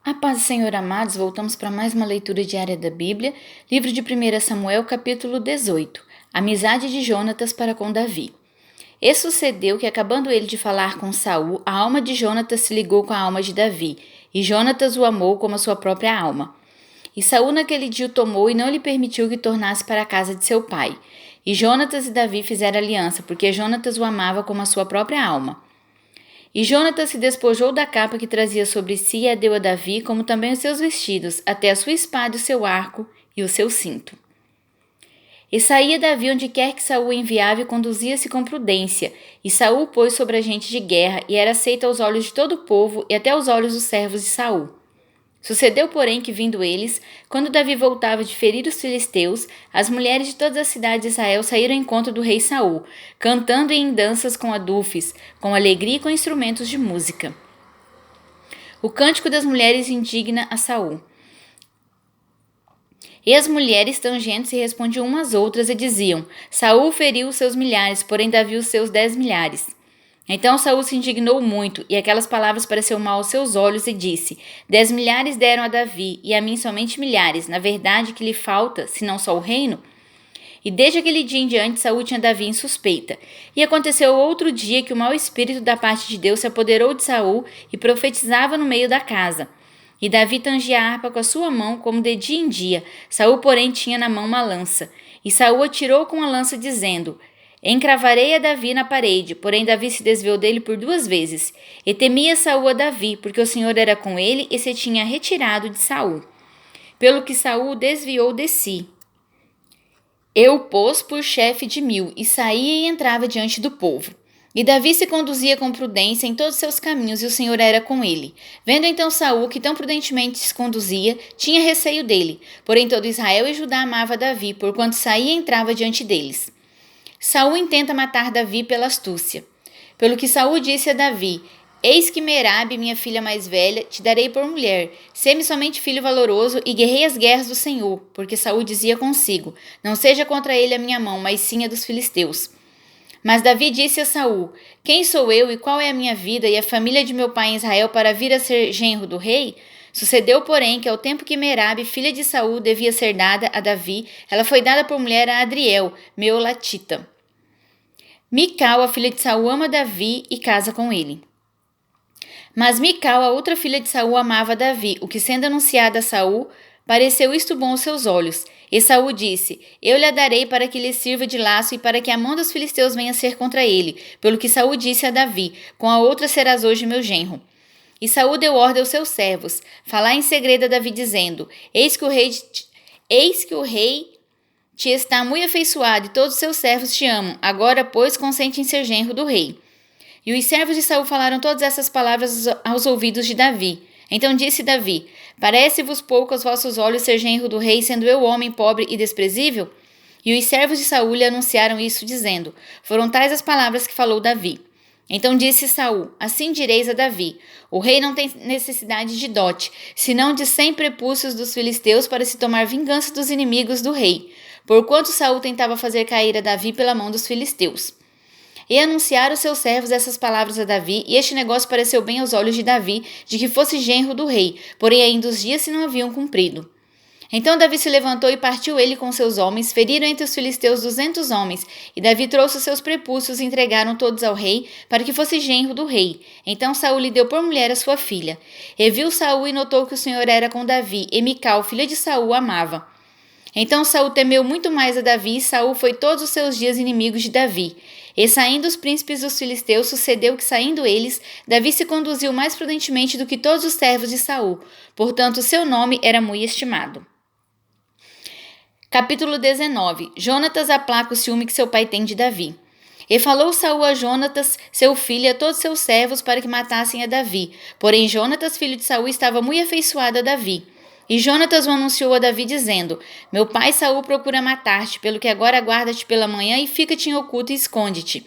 A paz do Senhor, amados, voltamos para mais uma leitura diária da Bíblia, livro de 1 Samuel, capítulo 18, Amizade de Jonatas para com Davi. E sucedeu que, acabando ele de falar com Saul, a alma de Jonatas se ligou com a alma de Davi, e Jonatas o amou como a sua própria alma. E Saul naquele dia o tomou e não lhe permitiu que tornasse para a casa de seu pai. E Jonatas e Davi fizeram aliança, porque Jonatas o amava como a sua própria alma. E Jonatas se despojou da capa que trazia sobre si e a deu a Davi, como também os seus vestidos, até a sua espada e o seu arco e o seu cinto. E saía Davi onde quer que Saul enviava e conduzia-se com prudência. E Saul pôs sobre a gente de guerra, e era aceito aos olhos de todo o povo e até aos olhos dos servos de Saul. Sucedeu, porém, que vindo eles, quando Davi voltava de ferir os filisteus, as mulheres de todas as cidades de Israel saíram ao encontro do rei Saul, cantando e em danças com adufes, com alegria e com instrumentos de música. O cântico das mulheres indigna a Saul. E as mulheres tangentes se respondiam umas às outras e diziam: Saul feriu os seus milhares, porém Davi os seus 10 milhares. Então Saul se indignou muito, e aquelas palavras pareceram mal aos seus olhos, e disse: 10 milhares deram a Davi, e a mim somente milhares. Na verdade, que lhe falta, senão só o reino? E desde aquele dia em diante, Saul tinha Davi em suspeita. E aconteceu outro dia que o mau espírito da parte de Deus se apoderou de Saul e profetizava no meio da casa. E Davi tangia a harpa com a sua mão, como de dia em dia. Saul, porém, tinha na mão uma lança. E Saul atirou com a lança, dizendo: Encravarei a Davi na parede. Porém, Davi se desviou dele por 2 vezes. E temia Saul a Davi, porque o Senhor era com ele e se tinha retirado de Saul. Pelo que Saul desviou de si. E o pôs por chefe de 1000, e saía e entrava diante do povo. E Davi se conduzia com prudência em todos os seus caminhos, e o Senhor era com ele. Vendo então Saul que tão prudentemente se conduzia, tinha receio dele. Porém todo Israel e Judá amava Davi, porquanto saía e entrava diante deles. Saul intenta matar Davi pela astúcia. Pelo que Saul disse a Davi: Eis que Merabe, minha filha mais velha, te darei por mulher. Sê-me somente filho valoroso e guerrei as guerras do Senhor. Porque Saul dizia consigo: Não seja contra ele a minha mão, mas sim a dos filisteus. Mas Davi disse a Saul: Quem sou eu e qual é a minha vida e a família de meu pai em Israel para vir a ser genro do rei? Sucedeu, porém, que ao tempo que Merabe, filha de Saul, devia ser dada a Davi, ela foi dada por mulher a Adriel, meolatita. Mical, a filha de Saul, ama Davi e casa com ele. Mas Mical, a outra filha de Saul, amava Davi, o que, sendo anunciada a Saul, pareceu isto bom aos seus olhos. E Saul disse: Eu lhe a darei para que lhe sirva de laço e para que a mão dos filisteus venha ser contra ele. Pelo que Saul disse a Davi: Com a outra serás hoje meu genro. E Saul deu ordem aos seus servos: Falai em segredo a Davi, dizendo: Eis que o rei te está muito afeiçoado e todos os seus servos te amam. Agora, pois, consente em ser genro do rei. E os servos de Saul falaram todas essas palavras aos ouvidos de Davi. Então disse Davi: Parece-vos pouco aos vossos olhos ser genro do rei, sendo eu homem pobre e desprezível? E os servos de Saul lhe anunciaram isso, dizendo: Foram tais as palavras que falou Davi. Então disse Saul: Assim direis a Davi: O rei não tem necessidade de dote, senão de 100 prepúcios dos filisteus para se tomar vingança dos inimigos do rei, porquanto Saul tentava fazer cair a Davi pela mão dos filisteus. E anunciaram seus servos essas palavras a Davi, e este negócio pareceu bem aos olhos de Davi, de que fosse genro do rei, porém ainda os dias se não haviam cumprido. Então Davi se levantou e partiu ele com seus homens, feriram entre os filisteus 200 homens, e Davi trouxe os seus prepúcios e entregaram todos ao rei, para que fosse genro do rei. Então Saul lhe deu por mulher a sua filha. E viu Saul e notou que o Senhor era com Davi, e Mical, filha de Saul, amava. Então Saul temeu muito mais a Davi, e Saul foi todos os seus dias inimigo de Davi. E saindo os príncipes dos filisteus, sucedeu que, saindo eles, Davi se conduziu mais prudentemente do que todos os servos de Saul. Portanto, seu nome era muito estimado. Capítulo 19. Jonatas aplaca o ciúme que seu pai tem de Davi. E falou Saul a Jonatas, seu filho, e a todos seus servos para que matassem a Davi. Porém, Jonatas, filho de Saul, estava muito afeiçoado a Davi. E Jonatas o anunciou a Davi, dizendo: Meu pai Saul procura matar-te, pelo que agora aguarda-te pela manhã e fica-te em oculto e esconde-te.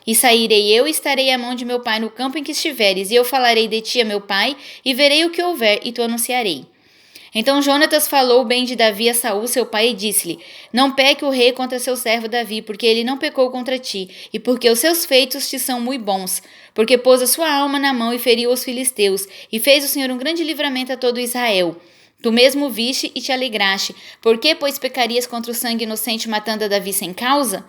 E sairei eu e estarei à mão de meu pai no campo em que estiveres, e eu falarei de ti a meu pai, e verei o que houver, e tu anunciarei. Então Jonatas falou bem de Davi a Saul, seu pai, e disse-lhe: Não peque o rei contra seu servo Davi, porque ele não pecou contra ti, e porque os seus feitos te são muito bons, porque pôs a sua alma na mão e feriu os filisteus, e fez o Senhor um grande livramento a todo Israel. Tu mesmo viste e te alegraste. Por que, pois, pecarias contra o sangue inocente matando a Davi sem causa?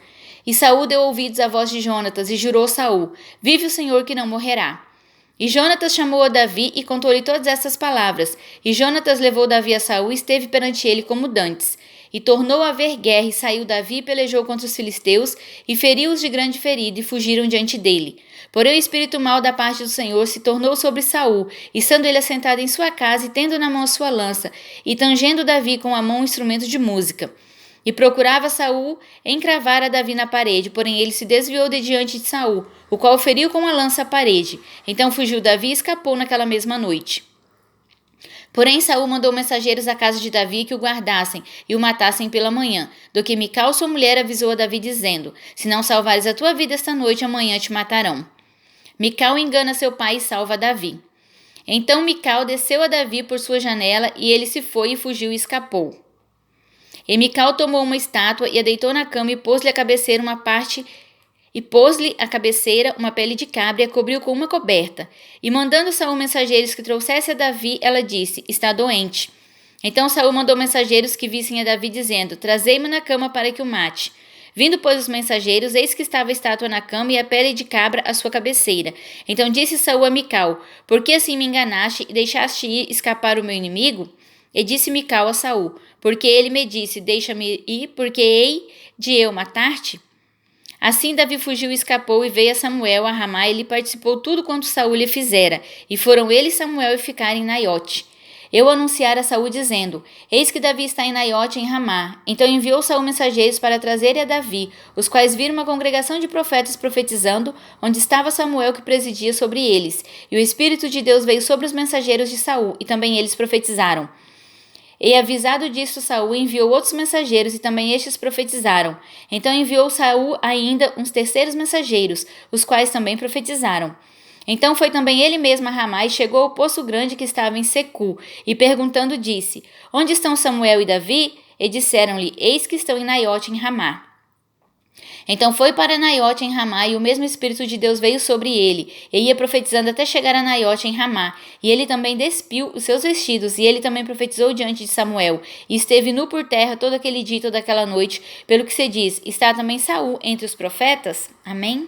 E Saul deu ouvidos à voz de Jonatas e jurou Saul: Vive o Senhor que não morrerá. E Jonatas chamou a Davi e contou-lhe todas estas palavras. E Jonatas levou Davi a Saul e esteve perante ele como dantes. E tornou a haver guerra, e saiu Davi e pelejou contra os filisteus, e feriu-os de grande ferida, e fugiram diante dele. Porém o espírito mau da parte do Senhor se tornou sobre Saul, estando ele assentado em sua casa, e tendo na mão a sua lança, e tangendo Davi com a mão um instrumento de música. E procurava Saul encravar a Davi na parede, porém ele se desviou de diante de Saul, o qual feriu com a lança a parede. Então fugiu Davi e escapou naquela mesma noite. Porém Saul mandou mensageiros à casa de Davi que o guardassem e o matassem pela manhã, do que Mical sua mulher avisou a Davi dizendo: Se não salvares a tua vida esta noite, amanhã te matarão. Mical engana seu pai e salva Davi. Então Mical desceu a Davi por sua janela, e ele se foi e fugiu e escapou. E Mical tomou uma estátua e a deitou na cama e pôs-lhe a cabeceira uma pele de cabra e a cobriu com uma coberta. E mandando Saul mensageiros que trouxesse a Davi, ela disse: Está doente. Então Saul mandou mensageiros que vissem a Davi, dizendo: Trazei-me na cama para que o mate. Vindo, pois, os mensageiros, eis que estava a estátua na cama e a pele de cabra à sua cabeceira. Então disse Saul a Mical: Por que assim me enganaste e deixaste ir escapar o meu inimigo? E disse Mical a Saul: Porque ele me disse: Deixa-me ir, porque hei de eu matar-te? Assim Davi fugiu e escapou, e veio a Samuel a Ramá, e lhe participou tudo quanto Saul lhe fizera. E foram ele e Samuel ficar em Naiote. Eu anunciara a Saul, dizendo: Eis que Davi está em Naiote, em Ramá. Então enviou Saul mensageiros para trazerem a Davi, os quais viram uma congregação de profetas profetizando, onde estava Samuel que presidia sobre eles. E o Espírito de Deus veio sobre os mensageiros de Saul, e também eles profetizaram. E avisado disto, Saul enviou outros mensageiros, e também estes profetizaram. Então enviou Saul ainda uns terceiros mensageiros, os quais também profetizaram. Então foi também ele mesmo a Ramá e chegou ao poço grande que estava em Secu, e perguntando disse: Onde estão Samuel e Davi? E disseram-lhe: Eis que estão em Naiote, em Ramá. Então foi para Naiote, em Ramá, e o mesmo Espírito de Deus veio sobre ele, e ia profetizando até chegar a Naiote, em Ramá. E ele também despiu os seus vestidos, e ele também profetizou diante de Samuel, e esteve nu por terra todo aquele dia e toda aquela noite, pelo que se diz: Está também Saul entre os profetas? Amém?